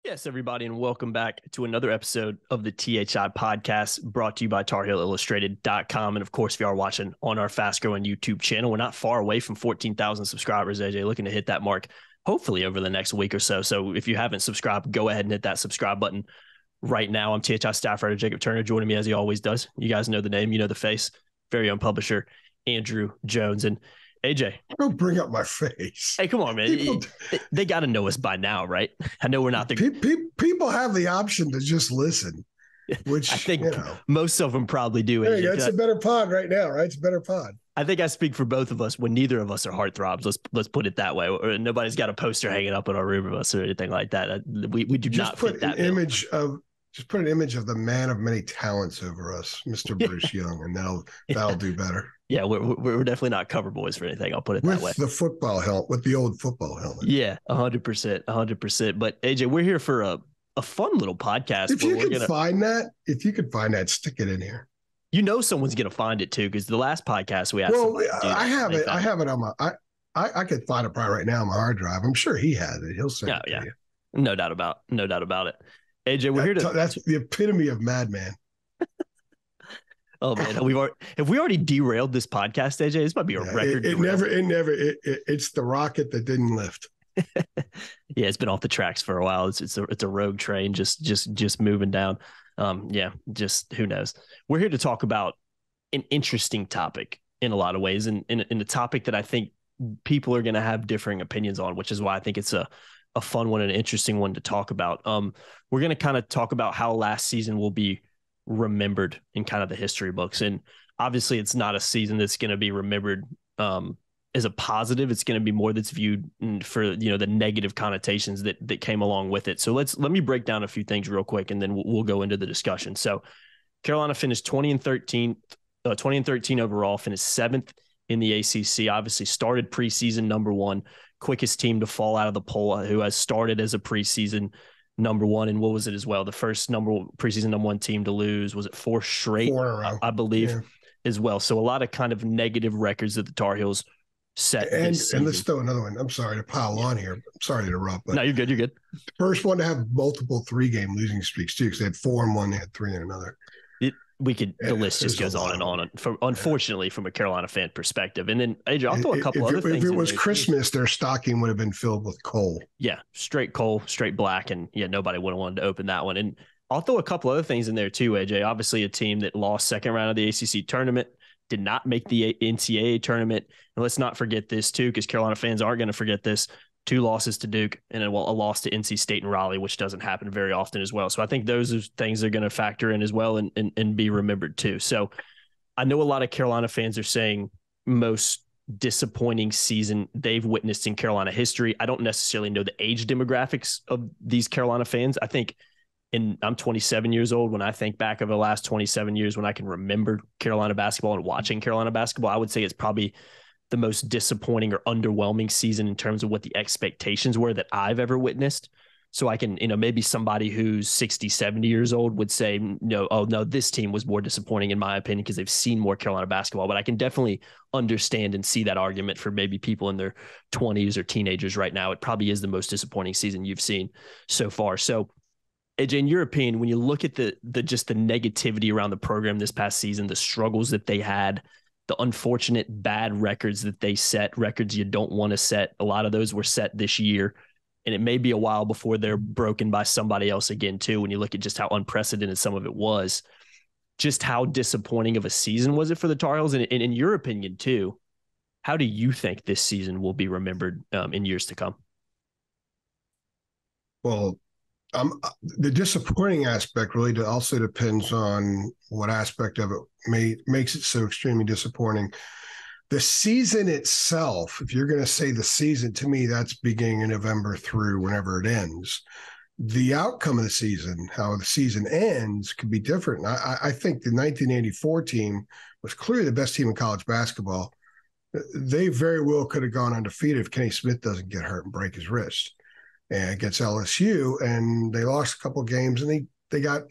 Yes, everybody, and welcome back to another episode of the THI podcast brought to you by TarHeelIllustrated.com. And of course, if you are watching on our fast growing YouTube channel, we're not far away from 14,000 subscribers, AJ, looking to hit that mark hopefully over the next week or so. So if you haven't subscribed, go ahead and hit that subscribe button right now. I'm THI staff writer Jacob Turner, joining me as he always does. You guys know the name, you know the face, very own publisher, Andrew Jones. And AJ, don't bring up my face. Hey, come on, man. They got to know us by now, right? I know we're not the people have the option to just listen, which I think most of them probably do. There you go. It's a better pod right now, right? It's a better pod. I think I speak for both of us when neither of us are heartthrobs. Let's put it that way. Or nobody's got a poster hanging up in our room of us or anything like that. We do just not fit that image of. Just put an image of the man of many talents over us, Mr. Bruce Young, and that'll do better. Yeah, we're definitely not cover boys for anything. I'll put it that way. With the football helmet, with the old football helmet. Yeah, 100%. But AJ, we're here for a fun little podcast. If you could find that, stick it in here. You know, someone's gonna find it too, because the last podcast we had. Well, I have it on my. I could find it probably right now on my hard drive. I'm sure he has it. He'll send it to you. No doubt about it. AJ, we're here to. That's the epitome of madman. Oh man, have we already derailed this podcast, AJ? This might be a record. It's the rocket that didn't lift. Yeah, it's been off the tracks for a while. It's a rogue train, just moving down. Just who knows. We're here to talk about an interesting topic in a lot of ways, and in a topic that I think people are going to have differing opinions on, which is why I think it's a fun one and an interesting one to talk about. We're going to kind of talk about how last season will be remembered in kind of the history books. And obviously it's not a season that's going to be remembered as a positive. It's going to be more that's viewed for, the negative connotations that came along with it. So let me break down a few things real quick, and then we'll go into the discussion. So Carolina finished 20-13 overall, finished 7th in the ACC, obviously started preseason number 1, quickest team to fall out of the poll, who has started as a preseason number 1. And what was it as well? The first preseason number 1 team to lose, was it 4 straight? 4 in a row. I believe, as well. So a lot of kind of negative records that the Tar Heels set. And let's throw another one. I'm sorry to pile on here. I'm sorry to interrupt. But no, you're good. You're good. The first one to have multiple 3-game losing streaks too, because they had 4 in one, they had 3 in another. The list just goes on and on. Unfortunately, from a Carolina fan perspective. And then, AJ, I'll throw a couple other things. If it was Christmas, their stocking would have been filled with coal. Yeah, straight coal, straight black. And nobody would have wanted to open that one. And I'll throw a couple other things in there too, AJ. Obviously, a team that lost second round of the ACC tournament, did not make the NCAA tournament. And let's not forget this too, because Carolina fans aren't going to forget this. 2 losses to Duke and a loss to NC State and Raleigh, which doesn't happen very often as well. So I think those are things that are going to factor in as well and be remembered too. So I know a lot of Carolina fans are saying most disappointing season they've witnessed in Carolina history. I don't necessarily know the age demographics of these Carolina fans. I think I'm 27 years old. When I think back over the last 27 years, when I can remember Carolina basketball and watching Carolina basketball, I would say it's probably the most disappointing or underwhelming season in terms of what the expectations were that I've ever witnessed. So I can, maybe somebody who's 60, 70 years old would say, no, this team was more disappointing in my opinion because they've seen more Carolina basketball. But I can definitely understand and see that argument for maybe people in their 20s or teenagers right now. It probably is the most disappointing season you've seen so far. So AJ, in your opinion, when you look at the negativity around the program this past season, the struggles that they had, the unfortunate bad records that they set, records you don't want to set. A lot of those were set this year, and it may be a while before they're broken by somebody else again too. When you look at just how unprecedented some of it was, just how disappointing of a season was it for the Tar Heels? And in your opinion too, how do you think this season will be remembered in years to come? Well, the disappointing aspect really also depends on what aspect of it makes it so extremely disappointing. The season itself, if you're going to say the season, to me, that's beginning in November through whenever it ends. The outcome of the season, how the season ends, could be different. I think the 1984 team was clearly the best team in college basketball. They very well could have gone undefeated if Kenny Smith doesn't get hurt and break his wrist. And against LSU, and they lost a couple of games, and they got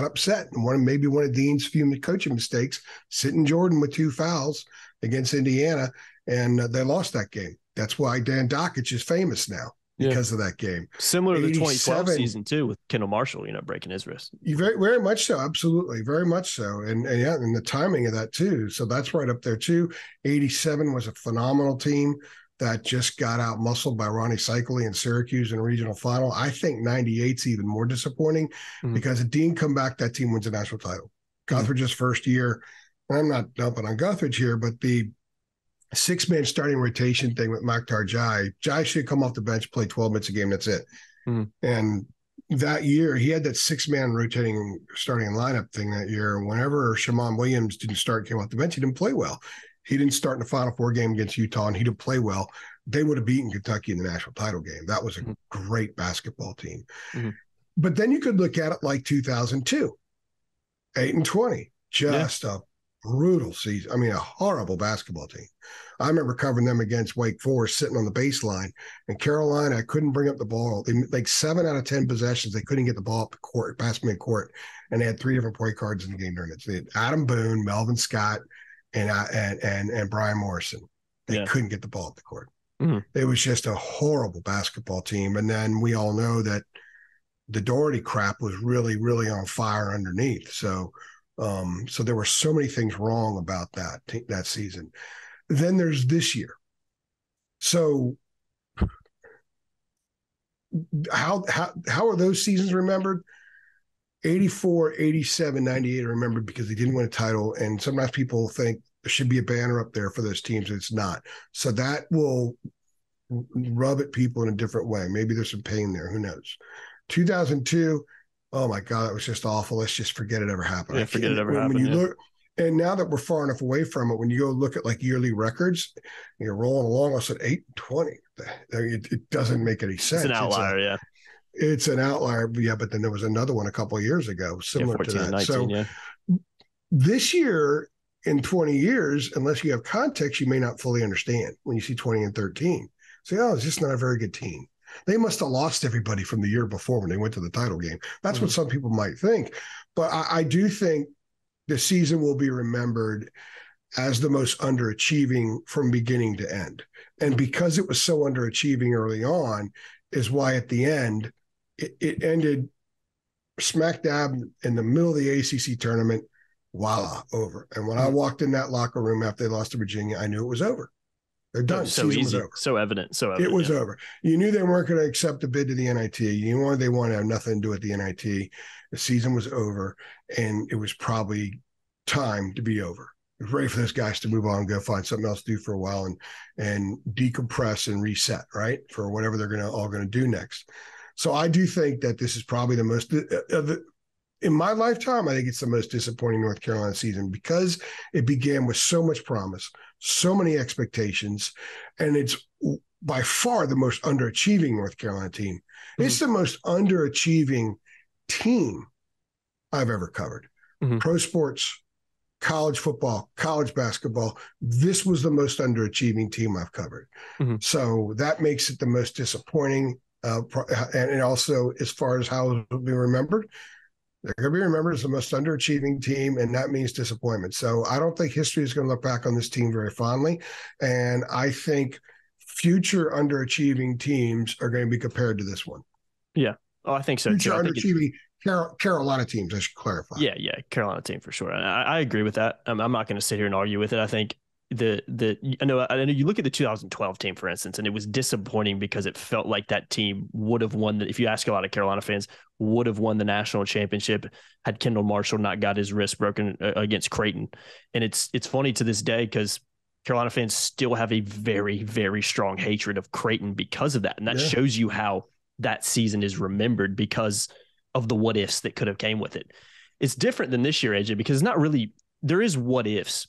upset. And maybe one of Dean's few coaching mistakes, sitting Jordan with 2 fouls against Indiana, and they lost that game. That's why Dan Dockich is famous now. because of that game. Similar to the 2012 season too, with Kendall Marshall, breaking his wrist. Very, very much so. Absolutely. Very much so. And the timing of that too. So that's right up there too. 87 was a phenomenal team that just got out muscled by Ronnie Cycli in Syracuse in a regional final. I think 98's even more disappointing because if Dean come back, that team wins a national title. Guthridge's first year, and I'm not dumping on Guthridge here, but the 6-man starting rotation thing with Maktar Jai. Jai should come off the bench, play 12 minutes a game. That's it. And that year, he had that 6-man rotating starting lineup thing that year. Whenever Shammond Williams didn't start, came off the bench, he didn't play well. He didn't start in the Final Four game against Utah, and he didn't play well. They would have beaten Kentucky in the national title game. That was a great basketball team. But then you could look at it like 2002, 8-20, just a brutal season. I mean, a horrible basketball team. I remember covering them against Wake Forest, sitting on the baseline, and Carolina couldn't bring up the ball. Like 7 out of 10 possessions, they couldn't get the ball up the court, past midcourt, and they had 3 different point guards in the game during it. So they had Adam Boone, Melvin Scott, and Brian Morrison. They couldn't get the ball up the court. It was just a horrible basketball team. And then we all know that the Doherty crap was really, really on fire underneath. So there were so many things wrong about that season. Then there's this year. So how are those seasons remembered? 84, 87, 98 are remembered because they didn't win a title. And sometimes people think there should be a banner up there for those teams. And it's not. So that will rub at people in a different way. Maybe there's some pain there. Who knows? 2002, oh my God, that was just awful. Let's just forget it ever happened. Yeah, forget it ever happened. When you look, and now that we're far enough away from it, when you go look at like yearly records, you're rolling along. I said 8-20. It doesn't make any sense. It's an outlier, It's an outlier, yeah. But then there was another one a couple of years ago, similar to that. 19, this year, in 20 years, unless you have context, you may not fully understand when you see 20 and 13. Say, it's just not a very good team. They must have lost everybody from the year before when they went to the title game. That's what some people might think. But I do think the season will be remembered as the most underachieving from beginning to end. And because it was so underachieving early on is why at the end, it ended smack dab in the middle of the ACC tournament, voila, over. And when I walked in that locker room after they lost to Virginia, I knew it was over. They're done. So easy, was over. So evident. It was over. You knew they weren't going to accept the bid to the NIT. You knew they wanted to have nothing to do with the NIT. The season was over, and it was probably time to be over. It was ready for those guys to move on and go find something else to do for a while and decompress and reset, right, for whatever they're all going to do next. So I do think that this is probably the most in my lifetime, I think it's the most disappointing North Carolina season because it began with so much promise, so many expectations, and it's by far the most underachieving North Carolina team. It's the most underachieving team I've ever covered. Pro sports, college football, college basketball. This was the most underachieving team I've covered. So that makes it the most disappointing. And also, as far as how it will be remembered, they're going to be remembered as the most underachieving team, and that means disappointment. So I don't think history is going to look back on this team very fondly. And I think future underachieving teams are going to be compared to this one. Yeah. Oh, I think so future too. Underachieving Carolina teams, I should clarify. Yeah, Carolina team for sure. And I agree with that. I'm not going to sit here and argue with it. I think I know you look at the 2012 team, for instance, and it was disappointing because it felt like that team would have won. If you ask a lot of Carolina fans, would have won the national championship had Kendall Marshall not got his wrist broken against Creighton. And it's funny to this day because Carolina fans still have a very, very strong hatred of Creighton because of that. And that shows you how that season is remembered because of the what ifs that could have came with it. It's different than this year, AJ, because there is what ifs.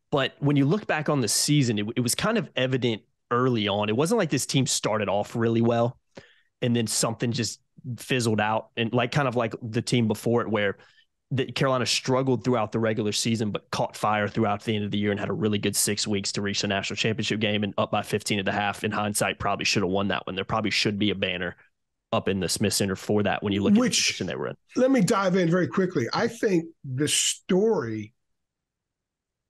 But when you look back on the season, it was kind of evident early on. It wasn't like this team started off really well and then something just fizzled out. And kind of like the team before it, where Carolina struggled throughout the regular season, but caught fire throughout the end of the year and had a really good 6 weeks to reach the national championship game and up by 15 at the half. In hindsight, probably should have won that one. There probably should be a banner up in the Smith Center for that when you look at the position they were in. Let me dive in very quickly. I think the story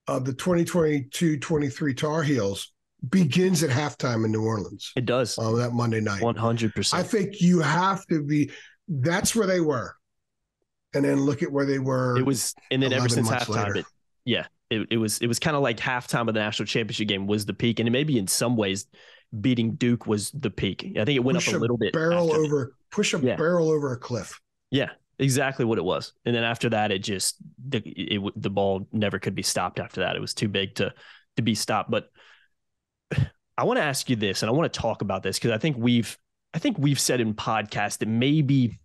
of the 2022-23 Tar Heels begins at halftime in New Orleans. It does. That Monday night. 100%. I think you have to be – that's where they were. And then look at where they were. It was – and then ever since halftime, it was kind of like halftime of the national championship game was the peak. And maybe in some ways beating Duke was the peak. I think it went up a little bit. Push a barrel over a cliff. Yeah, exactly what it was. And then after that, the ball never could be stopped after that. It was too big to be stopped. But I want to ask you this, and I want to talk about this because I think we've said in podcasts that maybe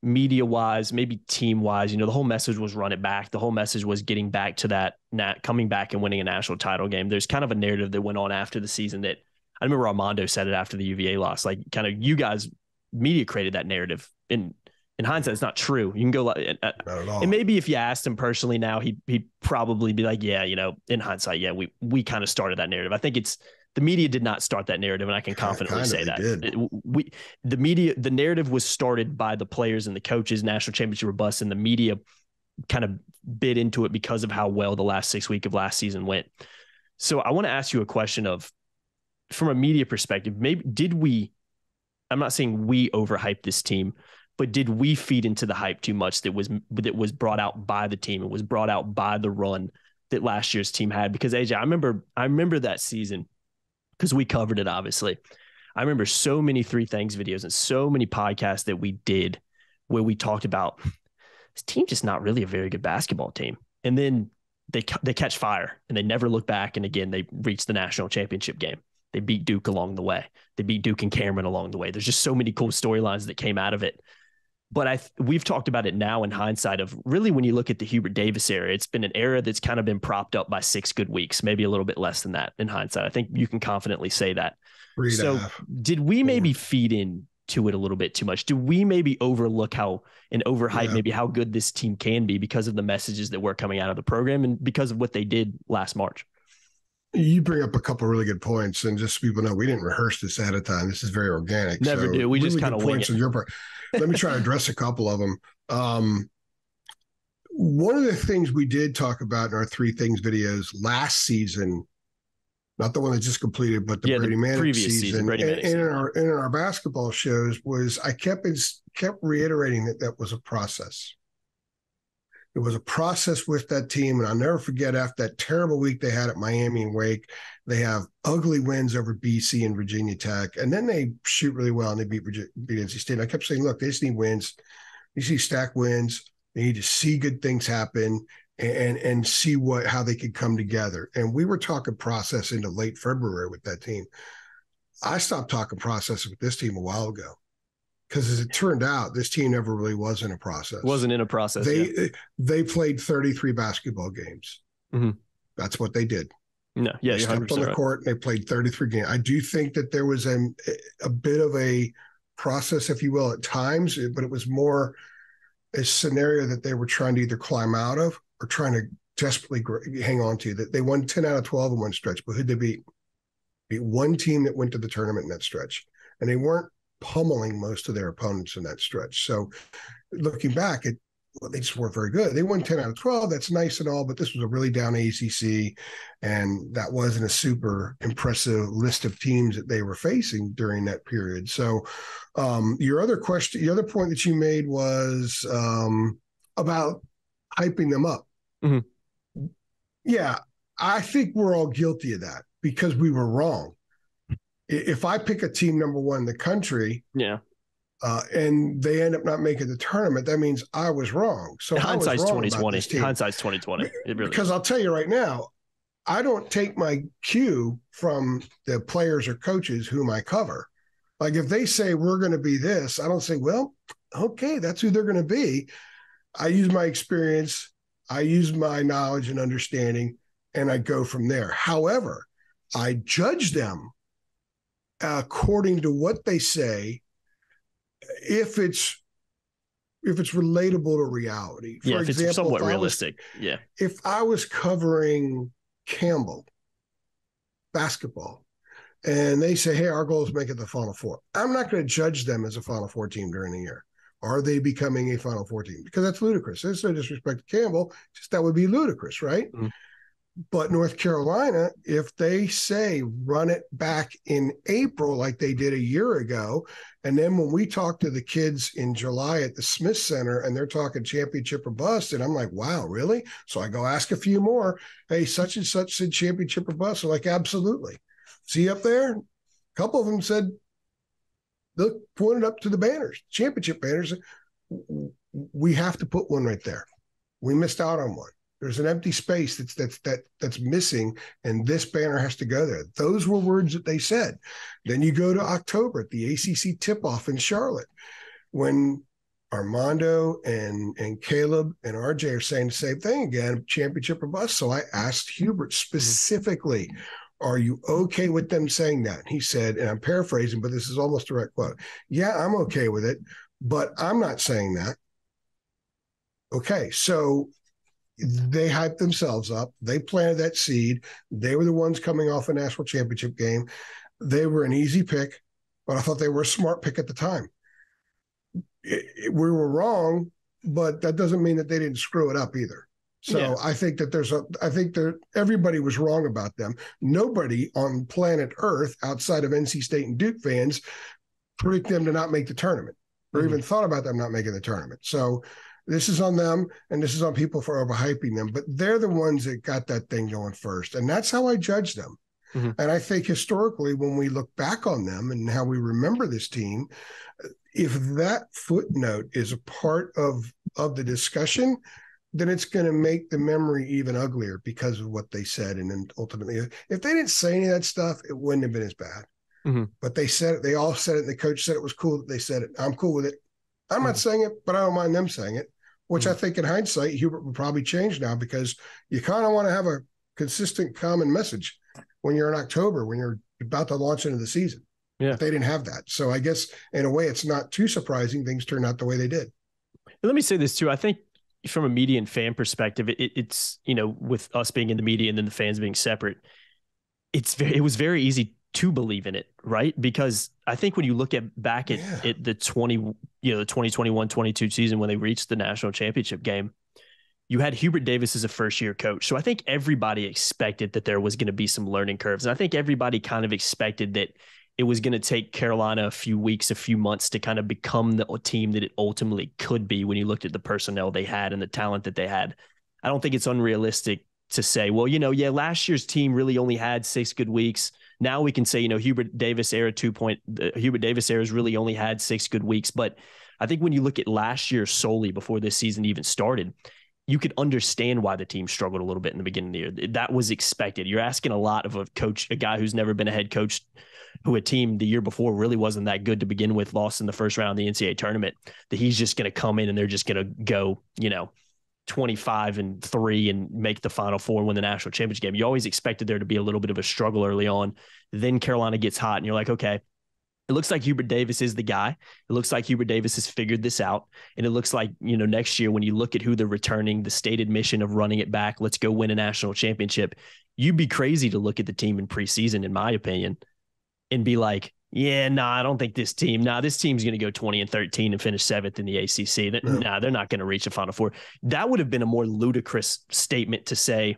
media-wise, maybe team-wise, the whole message was run it back. The whole message was getting back to that, coming back and winning a national title game. There's kind of a narrative that went on after the season that I remember Armando said it after the UVA loss. Like, kind of, you guys, media created that narrative. In hindsight, it's not true. You can go, not at all. And maybe if you asked him personally now, he'd probably be like, yeah, in hindsight, yeah, we kind of started that narrative. I think the media did not start that narrative, and I can confidently say that. The narrative was started by the players and the coaches. National championship were bust, and the media kind of bit into it because of how well the last 6 weeks of last season went. So I want to ask you a question of, from a media perspective, maybe I'm not saying we overhyped this team, but did we feed into the hype too much that was brought out by the team? It was brought out by the run that last year's team had. Because AJ, I remember that season, because we covered it, obviously. I remember so many Three Things videos and so many podcasts that we did where we talked about this team just not really a very good basketball team. And then they catch fire and they never look back. And again, they reach the national championship game. They beat Duke along the way. They beat Duke and Cameron along the way. There's just so many cool storylines that came out of it. But we've talked about it now in hindsight of really when you look at the Hubert Davis era, it's been an era that's kind of been propped up by 6 good weeks, maybe a little bit less than that in hindsight. I think you can confidently say that. So did we maybe feed into it a little bit too much? Do we maybe overlook overhype maybe how good this team can be because of the messages that were coming out of the program and because of what they did last March? You bring up a couple of really good points, and just so people know, we didn't rehearse this ahead of time. This is very organic. Never do. We really just kind of wing it. On your part. Let me try to address a couple of them. One of the things we did talk about in our Three Things videos last season, not the one that just completed, but the Brady Manick season, and in our basketball shows, was I kept reiterating that was a process. It was a process with that team, and I'll never forget after that terrible week they had at Miami and Wake, they have ugly wins over BC and Virginia Tech, and then they shoot really well and they beat NC State. And I kept saying, look, they just need wins. You see stack wins. They need to see good things happen and see how they could come together. And we were talking process into late February with that team. I stopped talking process with this team a while ago. Because as it turned out, this team never really was in a process. Wasn't in a process. They played 33 basketball games. Mm-hmm. That's what they did. No, yeah, they stepped on the court and they played 33 games. I do think that there was a bit of a process, if you will, at times, but it was more a scenario that they were trying to either climb out of or trying to desperately hang on to. That they won 10 out of 12 in one stretch, but who'd they beat? Beat one team that went to the tournament in that stretch, and they weren't pummeling most of their opponents in that stretch. So looking back, they just weren't very good. They won 10 out of 12. That's nice and all, but this was a really down ACC, and that wasn't a super impressive list of teams that they were facing during that period. So your other point that you made was about hyping them up. Mm-hmm. Yeah, I think we're all guilty of that because we were wrong. If I pick a team number one in the country, and they end up not making the tournament, that means I was wrong. So hindsight's 2020. Hindsight's 2020. Because I'll tell you right now, I don't take my cue from the players or coaches whom I cover. Like if they say we're going to be this, I don't say, well, okay, that's who they're going to be. I use my experience, I use my knowledge and understanding, and I go from there. However, I judge them according to what they say, if it's relatable to reality. For example, if it's somewhat realistic. If I was covering Campbell basketball and they say, hey, our goal is to make it the Final Four, I'm not going to judge them as a Final Four team during the year. Are they becoming a Final Four team? Because that's ludicrous. There's no disrespect to Campbell, just that would be ludicrous, right? Mm-hmm. But North Carolina, if they say run it back in April like they did a year ago, and then when we talk to the kids in July at the Smith Center and they're talking championship or bust, and I'm like, wow, really? So I go ask a few more. Hey, such and such said championship or bust. They're like, absolutely. See up there? A couple of them said, look, pointed up to the banners, championship banners. We have to put one right there. We missed out on one. There's an empty space that's missing, and this banner has to go there. Those were words that they said. Then you go to October at the ACC tip-off in Charlotte, when Armando and Caleb and RJ are saying the same thing again, championship or bust. So I asked Hubert specifically, are you okay with them saying that? He said, and I'm paraphrasing, but this is almost a direct quote. Yeah, I'm okay with it, but I'm not saying that. Okay, so they hyped themselves up. They planted that seed. They were the ones coming off a national championship game. They were an easy pick, but I thought they were a smart pick at the time. We were wrong, but that doesn't mean that they didn't screw it up either. So yeah. I think that everybody was wrong about them. Nobody on planet Earth outside of NC State and Duke fans predicted them to not make the tournament or even thought about them not making the tournament. So this is on them, and this is on people for overhyping them. But they're the ones that got that thing going first, and that's how I judge them. Mm-hmm. And I think historically, when we look back on them and how we remember this team, if that footnote is a part of the discussion, then it's going to make the memory even uglier because of what they said. And then ultimately, if they didn't say any of that stuff, it wouldn't have been as bad. Mm-hmm. But they said it. They all said it. And the coach said it was cool that they said it. I'm cool with it. I'm not saying it, but I don't mind them saying it, which I think in hindsight, Hubert would probably change now, because you kind of want to have a consistent, common message when you're in October, when you're about to launch into the season. Yeah. But they didn't have that. So I guess in a way, it's not too surprising things turned out the way they did. Let me say this too. I think from a media and fan perspective, it's, you know, with us being in the media and then the fans being separate, it was very easy to believe in it, right? Because I think when you look back at the 2021-22 season when they reached the national championship game, you had Hubert Davis as a first-year coach. So I think everybody expected that there was going to be some learning curves. And I think everybody kind of expected that it was going to take Carolina a few weeks, a few months to kind of become the team that it ultimately could be when you looked at the personnel they had and the talent that they had. I don't think it's unrealistic to say, well, last year's team really only had 6 good weeks. Now we can say, Hubert Davis era Hubert Davis era has really only had 6 good weeks. But I think when you look at last year solely before this season even started, you could understand why the team struggled a little bit in the beginning of the year. That was expected. You're asking a lot of a coach, a guy who's never been a head coach, who a team the year before really wasn't that good to begin with, lost in the first round of the NCAA tournament, that he's just going to come in and they're just going to go, 25-3 and make the Final Four and win the national championship game. You always expected there to be a little bit of a struggle early on. Then Carolina gets hot and you're like, okay, it looks like Hubert Davis is the guy. It looks like Hubert Davis has figured this out. And it looks like, next year when you look at who they're returning, the stated mission of running it back, let's go win a national championship. You'd be crazy to look at the team in preseason, in my opinion, and be like, I don't think this team's going to go 20-13 and finish 7th in the ACC. They're not going to reach a Final Four. That would have been a more ludicrous statement to say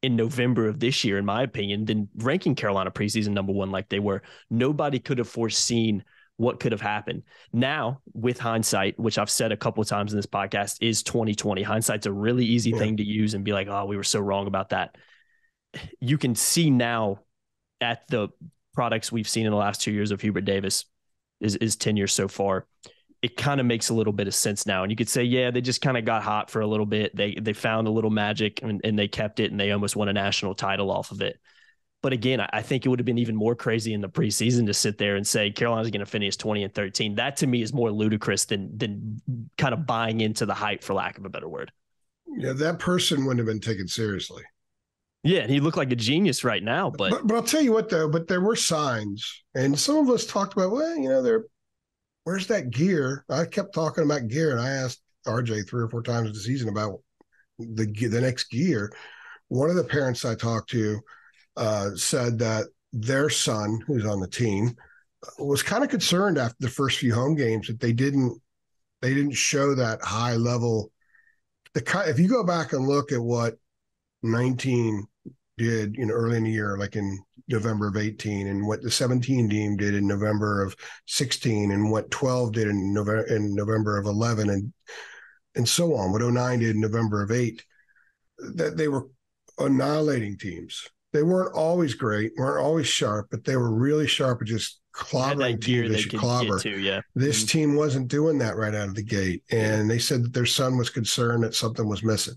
in November of this year, in my opinion, than ranking Carolina preseason number 1 like they were. Nobody could have foreseen what could have happened. Now, with hindsight, which I've said a couple of times in this podcast, is 2020. Hindsight's a really easy thing to use and be like, oh, we were so wrong about that. You can see now at the products we've seen in the last 2 years of Hubert Davis, is tenure so far, it kind of makes a little bit of sense now. And you could say, they just kind of got hot for a little bit. They found a little magic and they kept it, and they almost won a national title off of it. But again, I think it would have been even more crazy in the preseason to sit there and say Carolina's going to finish 20-13. That to me is more ludicrous than kind of buying into the hype, for lack of a better word. Yeah, that person wouldn't have been taken seriously. Yeah, and he looked like a genius right now. But I'll tell you what, though, but there were signs. And some of us talked about, where's that gear? I kept talking about gear, and I asked RJ 3 or 4 times this season about the next gear. One of the parents I talked to said that their son, who's on the team, was kind of concerned after the first few home games that they didn't show that high level. If you go back and look at what did, early in the year, like in November of 18, and what the 17 team did in November of 16, and what 12 did in November of 11, and so on, what 09 did in November of 8, that they were annihilating teams. They weren't always great, weren't always sharp, but they were really sharp at just clobbering teams they should clobber. This team wasn't doing that right out of the gate. And they said that their son was concerned that something was missing.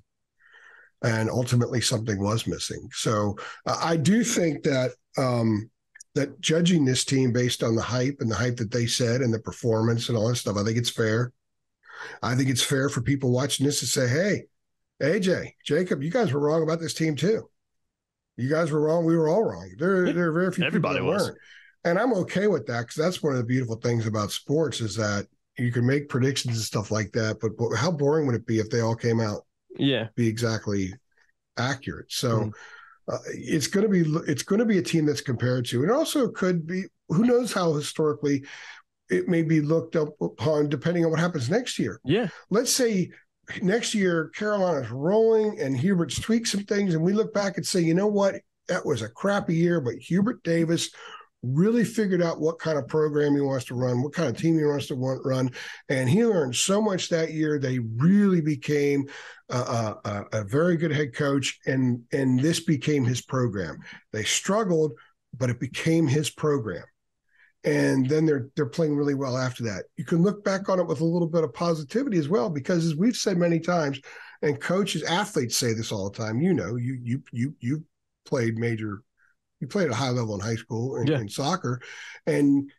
And ultimately something was missing. So I do think that that judging this team based on the hype that they said and the performance and all that stuff, I think it's fair. I think it's fair for people watching this to say, hey, AJ, Jacob, you guys were wrong about this team too. You guys were wrong. We were all wrong. There are very few people that weren't. And I'm okay with that, because that's one of the beautiful things about sports is that you can make predictions and stuff like that. But how boring would it be if they all came out be exactly accurate? So it's going to be a team that's compared to. And also could be, who knows how historically it may be looked up upon depending on what happens next year. Yeah. Let's say next year, Carolina's rolling and Hubert's tweaked some things, and we look back and say, you know what? That was a crappy year, but Hubert Davis really figured out what kind of program he wants to run, what kind of team he wants to run. And he learned so much that year. They really became a very good head coach, and this became his program. They struggled, but it became his program. And then they're playing really well after that. You can look back on it with a little bit of positivity as well, because as we've said many times, and coaches, athletes say this all the time, you played at a high level in high school and in soccer, and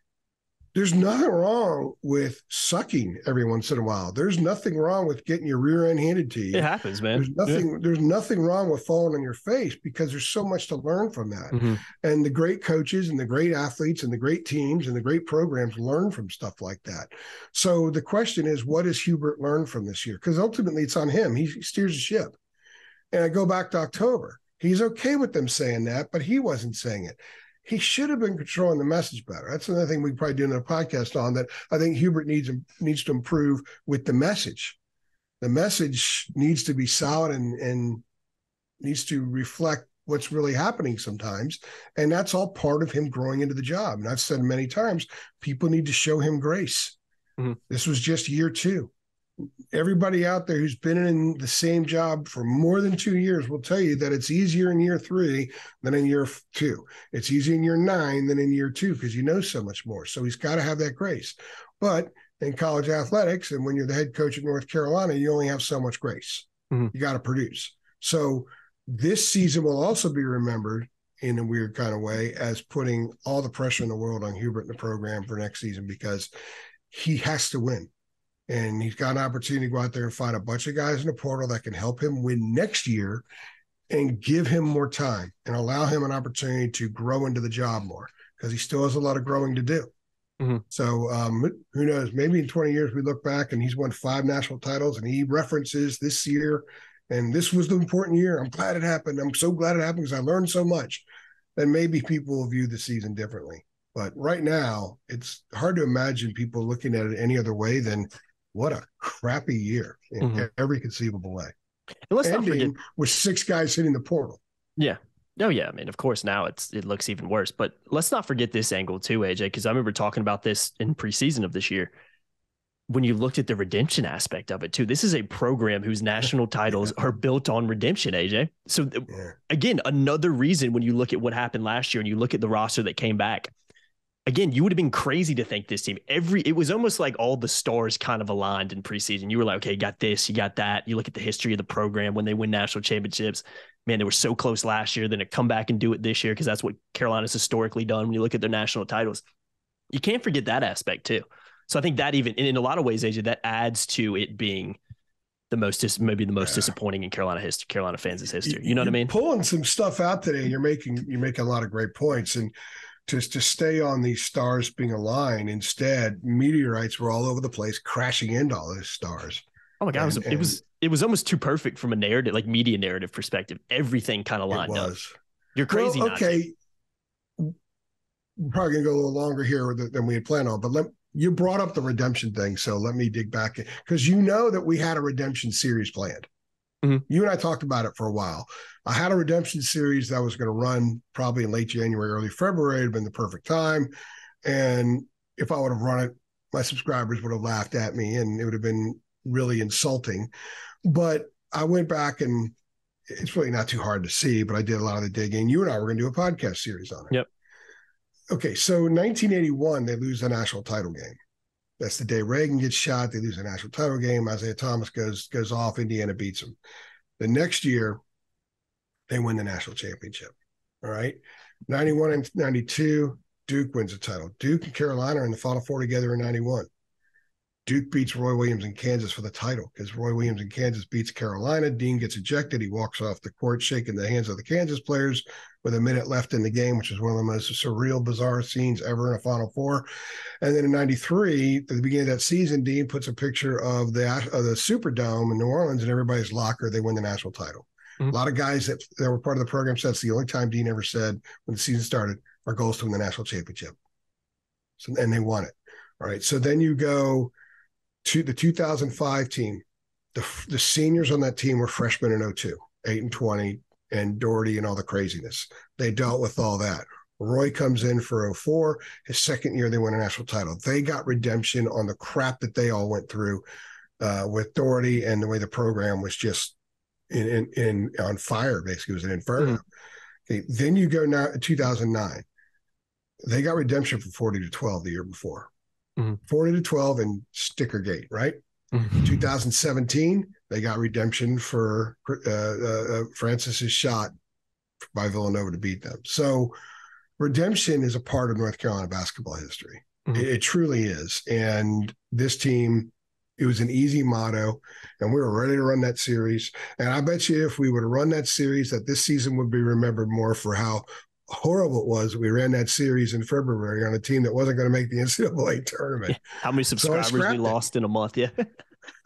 there's nothing wrong with sucking every once in a while. There's nothing wrong with getting your rear end handed to you. It happens, man. There's nothing wrong with falling on your face, because there's so much to learn from that. And the great coaches and the great athletes and the great teams and the great programs learn from stuff like that. So the question is, what does Hubert learn from this year? Because ultimately it's on him. He steers the ship. And I go back to October. He's okay with them saying that, but he wasn't saying it. He should have been controlling the message better. That's another thing we could probably do in a podcast on, that I think Hubert needs to improve with the message. The message needs to be solid and needs to reflect what's really happening sometimes. And that's all part of him growing into the job. And I've said many times, people need to show him grace. This was just year 2. Everybody out there who's been in the same job for more than 2 years will tell you that it's easier in year 3 than in year 2. It's easier in year 9 than in year 2, because you know so much more. So he's got to have that grace. But in college athletics, and when you're the head coach at North Carolina, you only have so much grace. You got to produce. So this season will also be remembered in a weird kind of way as putting all the pressure in the world on Hubert and the program for next season, because he has to win. And he's got an opportunity to go out there and find a bunch of guys in the portal that can help him win next year and give him more time and allow him an opportunity to grow into the job more, because he still has a lot of growing to do. So who knows? Maybe in 20 years we look back and he's won 5 national titles, and he references this year, and this was the important year. I'm glad it happened. I'm so glad it happened because I learned so much. Then maybe people will view the season differently. But right now, it's hard to imagine people looking at it any other way than what a crappy year in every conceivable way. And let's not forget, with 6 guys hitting the portal. Yeah. Oh, yeah. I mean, of course, now it looks even worse. But let's not forget this angle too, AJ, because I remember talking about this in preseason of this year. When you looked at the redemption aspect of it too, this is a program whose national titles are built on redemption, AJ. So again, another reason when you look at what happened last year and you look at the roster that came back, again, you would have been crazy to think this team, it was almost like all the stars kind of aligned in preseason. You were like, okay, you got this, you got that. You look at the history of the program when they win national championships. Man, they were so close last year. Then to come back and do it this year, because that's what Carolina's historically done when you look at their national titles. You can't forget that aspect too. So I think that even in a lot of ways, AJ, that adds to it being maybe the most disappointing in Carolina fans' history. You know what I mean? Pulling some stuff out today, you're making a lot of great points. And to stay on these stars being aligned, instead, meteorites were all over the place, crashing into all those stars. Oh my God, it was almost too perfect from a narrative, like media narrative perspective. Everything kind of lined up. You're crazy. Well, okay, we're probably gonna go a little longer here than we had planned on, but you brought up the redemption thing, so let me dig back in, because you know that we had a redemption series planned. Mm-hmm. You and I talked about it for a while. I had a redemption series that was going to run probably in late January, early February. It would have been the perfect time. And if I would have run it, my subscribers would have laughed at me and it would have been really insulting. But I went back, and it's really not too hard to see, but I did a lot of the digging. You and I were going to do a podcast series on it. Yep. Okay, so in 1981, they lose the national title game. That's the day Reagan gets shot. They lose the national title game. Isaiah Thomas goes off. Indiana beats them. The next year, they win the national championship. All right. 91 and 92, Duke wins the title. Duke and Carolina are in the Final Four together in 91. Duke beats Roy Williams in Kansas for the title because Roy Williams in Kansas beats Carolina. Dean gets ejected. He walks off the court shaking the hands of the Kansas players with a minute left in the game, which is one of the most surreal, bizarre scenes ever in a Final Four. And then in 93, at the beginning of that season, Dean puts a picture of the Superdome in New Orleans in everybody's locker. They win the national title. Mm-hmm. A lot of guys that were part of the program said that's the only time Dean ever said when the season started, our goal is to win the national championship. So, and they won it. All right. So then you go to the 2005 team. The seniors on that team were freshmen in 02, 8 and 20, and Doherty and all the craziness. They dealt with all that. Roy comes in for 04. His second year, they win a national title. They got redemption on the crap that they all went through with Doherty and the way the program was just on fire, basically. It was an inferno. Mm-hmm. Okay, then you go now 2009. They got redemption for 40-12 the year before. Mm-hmm. 40-12 in Stickergate, right? Mm-hmm. 2017, they got redemption for Francis's shot by Villanova to beat them. So redemption is a part of North Carolina basketball history. Mm-hmm. It truly is. And this team, it was an easy motto, and we were ready to run that series. And I bet you if we would have run that series, that this season would be remembered more for how horrible it was. We ran that series in February on a team that wasn't going to make the NCAA tournament. Yeah. How many subscribers we lost in a month? Yeah.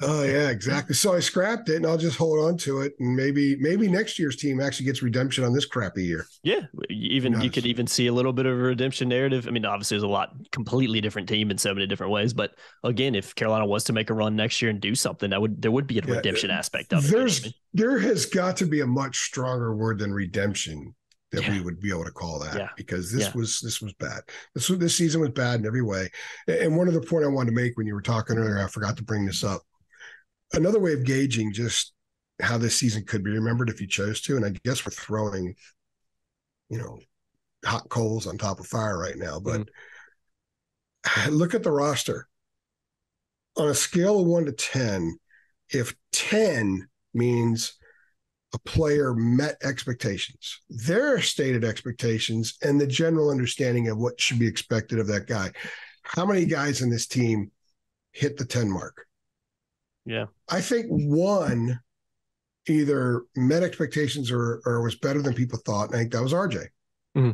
Oh yeah, exactly. So I scrapped it, and I'll just hold on to it, and maybe next year's team actually gets redemption on this crappy year. Yeah, you could even see a little bit of a redemption narrative. I mean, obviously, there's a completely different team in so many different ways. But again, if Carolina was to make a run next year and do something, there would be a redemption aspect of it. There has got to be a much stronger word than redemption that we would be able to call that, because this was bad. This season was bad in every way. And one other point I wanted to make when you were talking earlier, I forgot to bring this up. Another way of gauging just how this season could be remembered if you chose to, and I guess we're throwing, hot coals on top of fire right now, but look at the roster. On a scale of 1 to 10, if 10 means a player met expectations, their stated expectations, and the general understanding of what should be expected of that guy, how many guys in this team hit the 10 mark? Yeah. I think one either met expectations or was better than people thought. And I think that was RJ. Mm-hmm.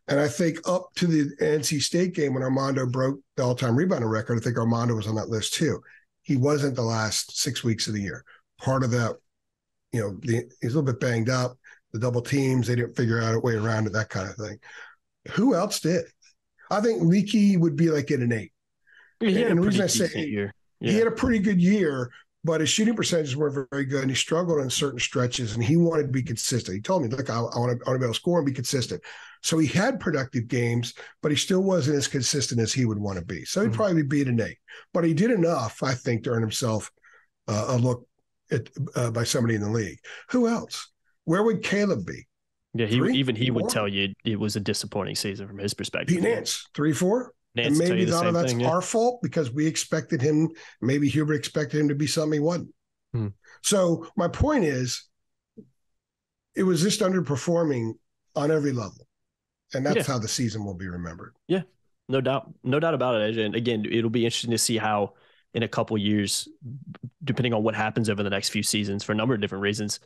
And I think up to the NC State game when Armando broke the all-time rebounding record, I think Armando was on that list too. He wasn't the last 6 weeks of the year. Part of that, he's a little bit banged up. The double teams, they didn't figure out a way around it, that kind of thing. Who else did? I think Leaky would be like at an 8. And the reason I say he had a pretty good year, but his shooting percentages weren't very good, and he struggled in certain stretches, and he wanted to be consistent. He told me, look, I want to be able to score and be consistent. So he had productive games, but he still wasn't as consistent as he would want to be. So he'd probably be at an 8. But he did enough, I think, to earn himself a look at, by somebody in the league. Who else? Where would Caleb be? Yeah, he would tell you it was a disappointing season from his perspective. Pete Nance, 3-4. And maybe that's our fault because we expected him, maybe Hubert expected him to be something he wasn't. So my point is, it was just underperforming on every level. And that's how the season will be remembered. Yeah, no doubt. No doubt about it, AJ. And again, it'll be interesting to see how in a couple years, depending on what happens over the next few seasons for a number of different reasons,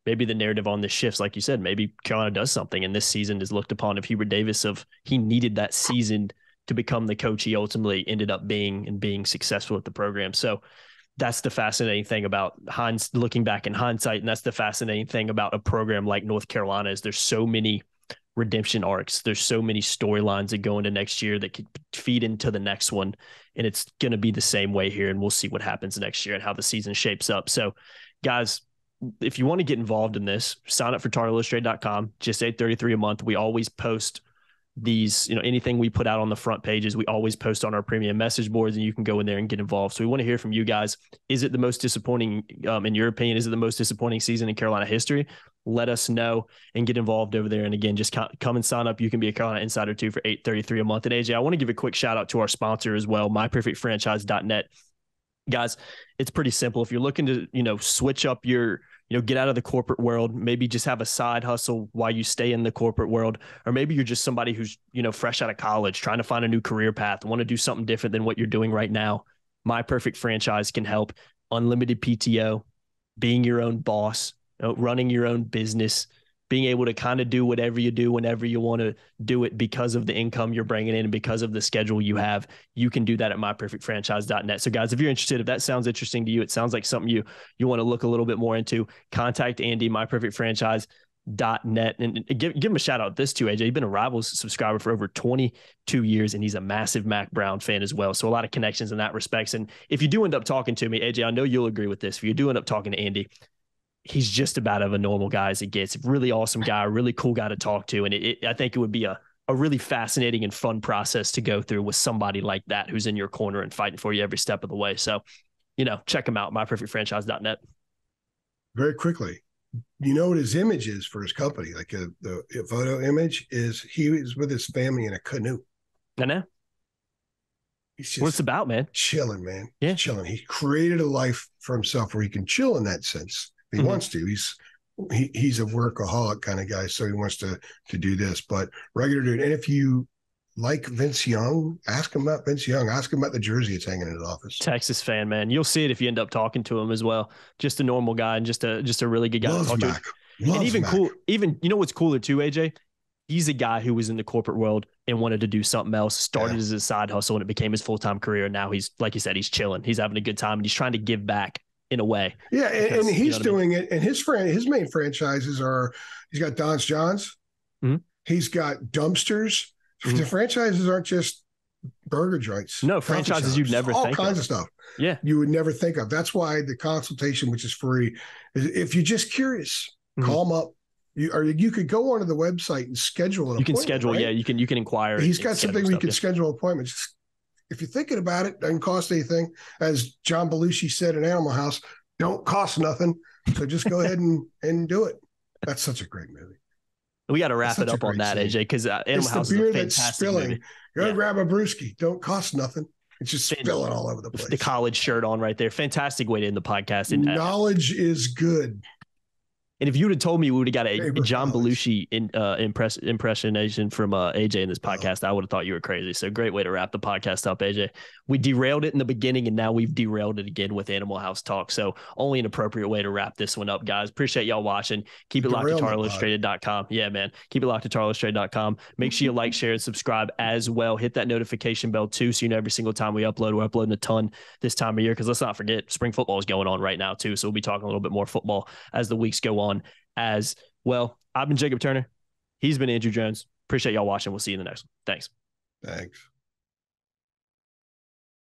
maybe the narrative on this shifts. Like you said, maybe Carolina does something and this season is looked upon of Hubert Davis he needed that season to become the coach he ultimately ended up being successful at the program. So that's the fascinating thing about looking back in hindsight. And that's the fascinating thing about a program like North Carolina is there's so many redemption arcs. There's so many storylines that go into next year that could feed into the next one. And it's going to be the same way here. And we'll see what happens next year and how the season shapes up. So guys, if you want to get involved in this, sign up for TarIllustrated.com, just $8.33 a month. We always post these, anything we put out on the front pages, we always post on our premium message boards, and you can go in there and get involved. So we want to hear from you guys. Is it the most disappointing, in your opinion, is it the most disappointing season in Carolina history? Let us know and get involved over there. And again, just come and sign up. You can be a Carolina Insider too for $8.33 a month. And AJ, I want to give a quick shout out to our sponsor as well, myperfectfranchise.net. Guys, it's pretty simple. If you're looking to, switch up your, get out of the corporate world, maybe just have a side hustle while you stay in the corporate world, or maybe you're just somebody who's, fresh out of college, trying to find a new career path, want to do something different than what you're doing right now. My Perfect Franchise can help. Unlimited PTO, being your own boss, running your own business, being able to kind of do whatever you do whenever you want to do it because of the income you're bringing in and because of the schedule you have. You can do that at myperfectfranchise.net. So guys, if you're interested, if that sounds interesting to you, it sounds like something you want to look a little bit more into, contact Andy, myperfectfranchise.net, and give him a shout out this too, AJ. He's been a Rivals subscriber for over 22 years, and he's a massive Mac Brown fan as well. So a lot of connections in that respects. And if you do end up talking to me, AJ, I know you'll agree with this. If you do end up talking to Andy, he's just about of a normal guy as it gets. Really awesome guy, really cool guy to talk to. And I think it would be a really fascinating and fun process to go through with somebody like that who's in your corner and fighting for you every step of the way. So, check him out, myperfectfranchise.net. Very quickly, what his image is for his company? Like the photo image is he was with his family in a canoe. I know. What it's about, man. Chilling, man. Yeah. Chilling. He created a life for himself where he can chill in that sense. He wants to. He's a workaholic kind of guy, so he wants to do this. But regular dude. And if you like Vince Young, ask him about Vince Young. Ask him about the jersey it's hanging in his office. Texas fan, man. You'll see it if you end up talking to him as well. Just a normal guy and just a really good guy. Loves to talk Mac. to. Loves and even Mac. cool. Even what's cooler too, AJ. He's a guy who was in the corporate world and wanted to do something else. Started as a side hustle and it became his full-time career. And now he's, like you said, he's chilling. He's having a good time and he's trying to give back in a way. Yeah, and he's doing it. And his main franchises are, he's got Don's John's. Mm-hmm. He's got dumpsters. Mm-hmm. The franchises aren't just burger joints. No, franchises you'd never think of. All kinds of stuff. Yeah. You would never think of. That's why the consultation, which is free, if you're just curious, call him up. You could go onto the website and schedule an appointment. You can schedule, right? You can inquire. He's got something where you can schedule appointments. If you're thinking about it, doesn't cost anything. As John Belushi said in Animal House, don't cost nothing. So just go ahead and do it. That's such a great movie. We got to wrap it up on that, AJ, because Animal House is a fantastic movie. Go grab a brewski. Don't cost nothing. It's just spilling all over the place. The college shirt on right there. Fantastic way to end the podcast. And knowledge is good. And if you would have told me we would have got a John Belushi impersonation from AJ in this podcast, I would have thought you were crazy. So great way to wrap the podcast up, AJ. We derailed it in the beginning, and now we've derailed it again with Animal House talk. So only an appropriate way to wrap this one up, guys. Appreciate y'all watching. Keep it locked to TarIllustrated.com. Yeah, man. Keep it locked to TarIllustrated.com. Make sure you like, share, and subscribe as well. Hit that notification bell too, so you know every single time we upload. We're uploading a ton this time of year because let's not forget, spring football is going on right now too. So we'll be talking a little bit more football as the weeks go on as well. I've been Jacob Turner. He's been Andrew Jones. Appreciate y'all watching. We'll see you in the next one. Thanks.